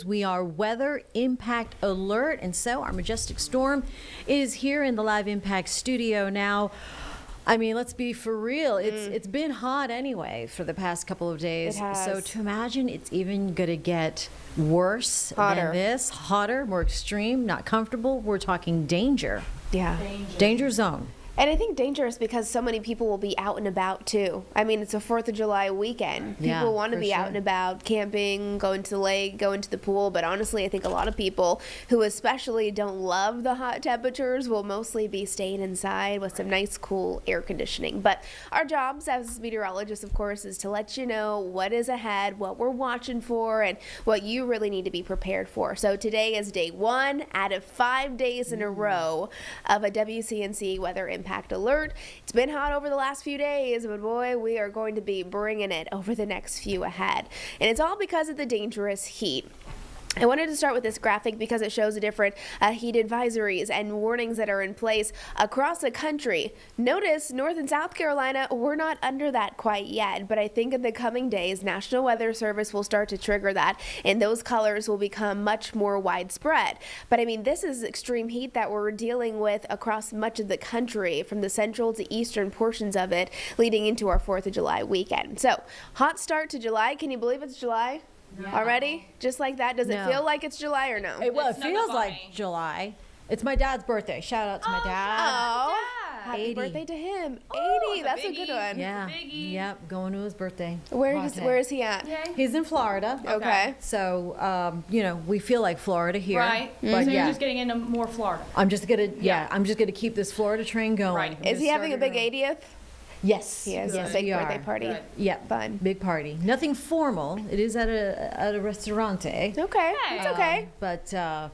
We are weather impact alert, and so our Majestic Storm is here in the Live Impact studio now. I mean, let's be for real. It's been hot anyway for the past couple of days. It has. So to imagine it's even going to get worse than this, hotter, more extreme, not comfortable. We're talking danger. Yeah. Danger zone. And I think dangerous because so many people will be out and about too. I mean, it's a 4th of July weekend. Yeah, People want to for be out sure. and about, camping, going to the lake, going to the pool. But honestly, I think a lot of people who especially don't love the hot temperatures will mostly be staying inside with some nice, cool air conditioning. But our jobs as meteorologists, of course, is to let you know what is ahead, what we're watching for, and what you really need to be prepared for. So today is day 1 out of 5 days in a row of a WCNC weather impact alert. It's been hot over the last few days, but boy, we are going to be bringing it over the next few ahead. And it's all because of the dangerous heat. I wanted to start with this graphic because it shows the different heat advisories and warnings that are in place across the country. Notice North and South Carolina, we're not under that quite yet, but I think in the coming days, National Weather Service will start to trigger that, and those colors will become much more widespread. But I mean, this is extreme heat that we're dealing with across much of the country, from the central to eastern portions of it, leading into our 4th of July weekend. So, hot start to July. Can you believe it's July? Already? Just like that? Does it No. feel like it's July or no? Well, it It's not feels funny. like July. It's my dad's birthday. Shout out to my dad. Oh, Dad. happy 80. birthday to him. Oh, 80, it's a that's a biggie. good one. Yeah. Biggie. Yep. Going to his birthday. Where party. is he at? Yay. He's in Florida. Okay. So, we feel like Florida here. Right. But So yeah, you're just getting into more Florida. I'm just gonna keep this Florida train going. Right. I'm Is gonna he having a start big it early. 80th? Yes. He has Yes, a big we birthday are. party. Good. Yep. Fun. Big party. Nothing formal. It is at a restaurante. Okay, Hey. it's okay. But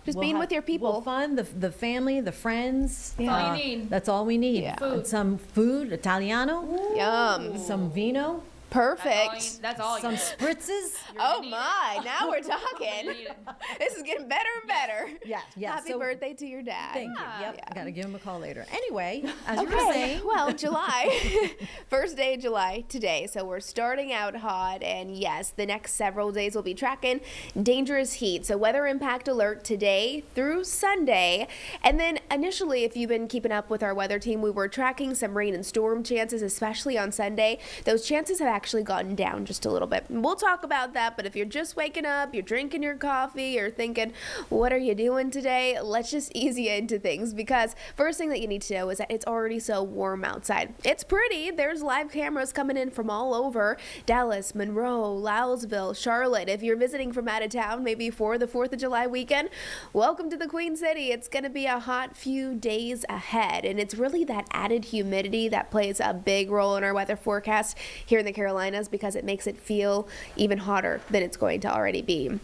Just being with your people. We'll fun, the family, the friends. Yeah. That's all you need. That's all we need. Yeah. Food. And some food, Italiano, Yum. some vino, Perfect. That's all you some need. spritzes. Oh need it. my, now we're You talking. need it. This is getting better and better. Yeah, yeah. Happy so- birthday to your dad. Thank you. Yep. Yeah. I gotta give him a call later. Anyway, as you were Okay, saying. well, July, first day of July today. So we're starting out hot, and yes, the next several days will be tracking dangerous heat. So weather impact alert today through Sunday. And then initially, if you've been keeping up with our weather team, we were tracking some rain and storm chances, especially on Sunday. Those chances have actually gone down just a little bit. And we'll talk about that, but if you're just waking up, you're drinking your coffee, you're thinking, what are you doing today? Let's just ease you into things, because first thing that you need to know is that it's already so warm outside. It's pretty. There's live cameras coming in from all over Dallas, Monroe, Louisville, Charlotte. If you're visiting from out of town, maybe for the 4th of July weekend, welcome to the Queen City. It's going to be a hot few days ahead, and it's really that added humidity that plays a big role in our weather forecast here in the Carolinas, because it makes it feel even hotter than it's going to already be.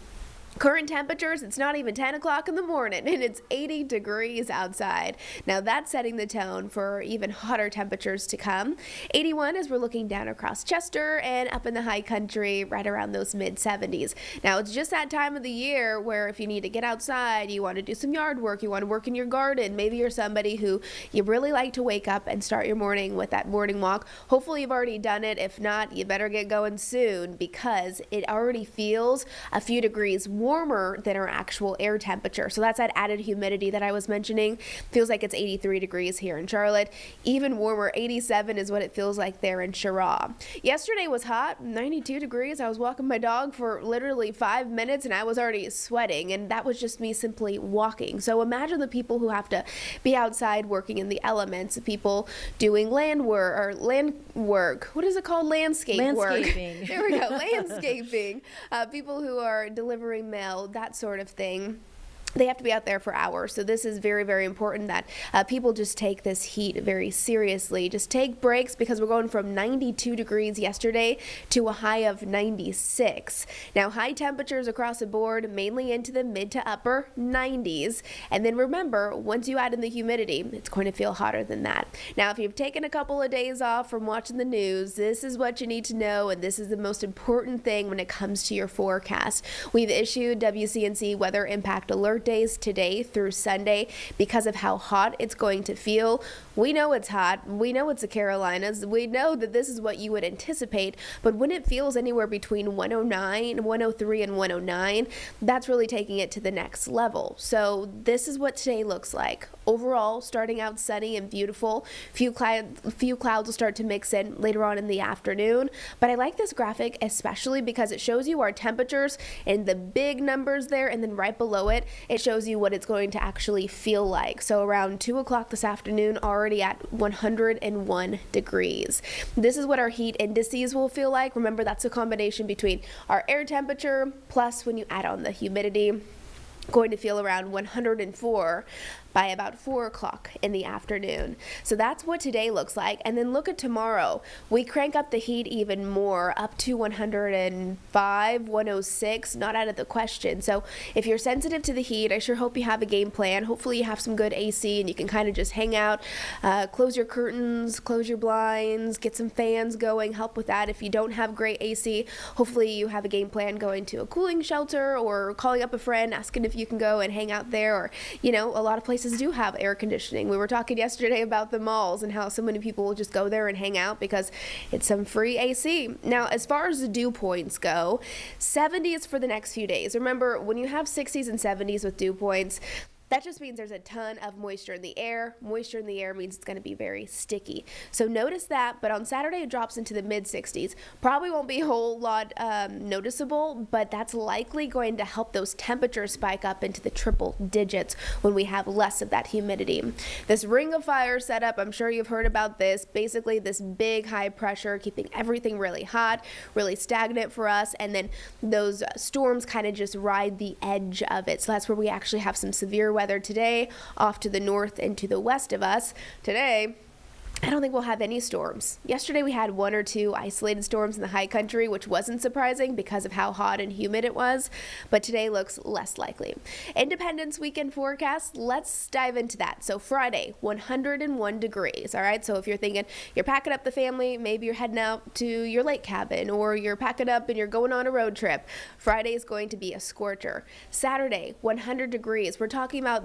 Current temperatures, it's not even 10 o'clock in the morning, and it's 80 degrees outside. Now that's setting the tone for even hotter temperatures to come. 81 as we're looking down across Chester and up in the high country, right around those mid-70s. Now it's just that time of the year where if you need to get outside, you want to do some yard work, you want to work in your garden, maybe you're somebody who you really like to wake up and start your morning with that morning walk. Hopefully you've already done it. If not, you better get going soon, because it already feels a few degrees warmer than our actual air temperature. So that's that added humidity that I was mentioning. Feels like it's 83 degrees here in Charlotte. Even warmer, 87 is what it feels like there in Chirac. Yesterday was hot, 92 degrees. I was walking my dog for literally 5 minutes and I was already sweating, and that was just me simply walking. So imagine the people who have to be outside working in the elements, people doing land work. What is it called? Landscaping. There we go. Landscaping. People who are delivering mail, that sort of thing. They have to be out there for hours. So this is very, very important that people just take this heat very seriously. Just take breaks, because we're going from 92 degrees yesterday to a high of 96. Now, high temperatures across the board, mainly into the mid to upper 90s. And then remember, once you add in the humidity, it's going to feel hotter than that. Now, if you've taken a couple of days off from watching the news, this is what you need to know, and this is the most important thing when it comes to your forecast. We've issued WCNC weather impact alert alert days today through Sunday because of how hot it's going to feel. We know it's hot. We know it's the Carolinas. We know that this is what you would anticipate. But when it feels anywhere between 109, 103, and 109, that's really taking it to the next level. So this is what today looks like. Overall, starting out sunny and beautiful. Few clouds will start to mix in later on in the afternoon. But I like this graphic especially because it shows you our temperatures and the big numbers there, and then right below it, it shows you what it's going to actually feel like. So around 2 o'clock this afternoon, already at 101 degrees. This is what our heat indices will feel like. Remember, that's a combination between our air temperature plus when you add on the humidity. Going to feel around 104 by about 4 o'clock in the afternoon. So that's what today looks like. And then look at tomorrow. We crank up the heat even more, up to 105, 106, not out of the question. So if you're sensitive to the heat, I sure hope you have a game plan. Hopefully you have some good AC and you can kind of just hang out, close your curtains, close your blinds, get some fans going, help with that. If you don't have great AC, hopefully you have a game plan going to a cooling shelter or calling up a friend, asking if you can go and hang out there. Or, you know, a lot of places do have air conditioning. We were talking yesterday about the malls and how so many people will just go there and hang out because it's some free AC. Now, as far as the dew points go, 70 is for the next few days. Remember, when you have 60s and 70s with dew points, that just means there's a ton of moisture in the air. Moisture in the air means it's going to be very sticky. So notice that, but on Saturday it drops into the mid 60s. Probably won't be a whole lot noticeable, but that's likely going to help those temperatures spike up into the triple digits when we have less of that humidity. This ring of fire setup, I'm sure you've heard about this. Basically this big high pressure keeping everything really hot, really stagnant for us, and then those storms kind of just ride the edge of it. So that's where we actually have some severe weather today off to the north and to the west of us. Today, I don't think we'll have any storms. Yesterday we had 1 or 2 isolated storms in the high country, which wasn't surprising because of how hot and humid it was, but today looks less likely. Independence weekend forecast, let's dive into that. So Friday, 101 degrees, all right? So if you're thinking you're packing up the family, maybe you're heading out to your lake cabin, or you're packing up and you're going on a road trip, Friday is going to be a scorcher. Saturday, 100 degrees. We're talking about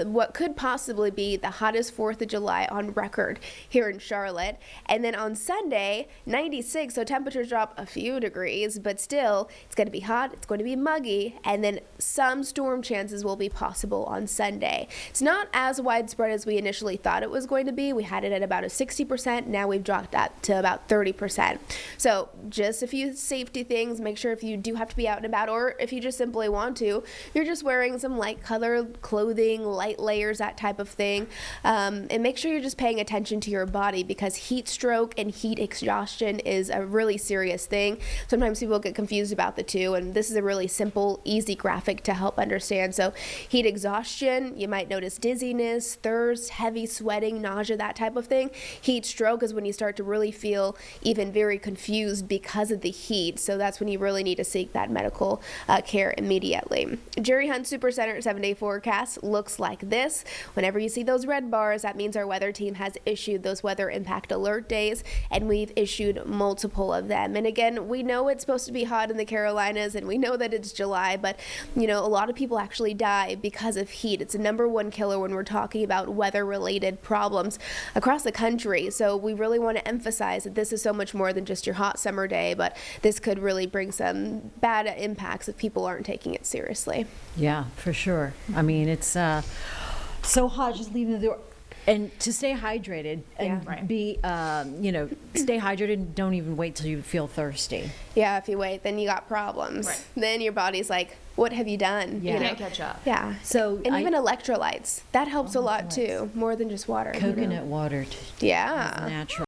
what could possibly be the hottest 4th of July on record here in Charlotte. And then on Sunday, 96, so temperatures drop a few degrees, but still it's going to be hot, it's going to be muggy, and then some storm chances will be possible on Sunday. It's not as widespread as we initially thought it was going to be. We had it at about a 60%, now we've dropped that to about 30%. So just a few safety things. Make sure if you do have to be out and about, or if you just simply want to, you're just wearing some light colored clothing, light layers, that type of thing. And make sure you're just paying attention to your body, because heat stroke and heat exhaustion is a really serious thing. Sometimes people get confused about the two, and this is a really simple, easy graphic to help understand. So heat exhaustion, you might notice dizziness, thirst, heavy sweating, nausea, that type of thing. Heat stroke is when you start to really feel even very confused because of the heat. So that's when you really need to seek that medical care immediately. Jerry Hunt Supercenter 7-day forecast looks like this. Whenever you see those red bars, that means our weather team has issued those weather impact alert days, and we've issued multiple of them. And again, we know it's supposed to be hot in the Carolinas, and we know that it's July, but you know, a lot of people actually die because of heat. It's a #1 killer when we're talking about weather-related problems across the country. So we really want to emphasize that this is so much more than just your hot summer day, but this could really bring some bad impacts if people aren't taking it seriously. Yeah, for sure. I mean, it's so hot just leaving the door. And to stay hydrated and be, stay hydrated. Don't even wait till you feel thirsty. Yeah, if you wait, then you got problems. Right. Then your body's like, what have you done? Yeah. You can't catch up. Yeah. So even electrolytes, that helps a lot too, more than just water. Coconut water. Yeah. Natural.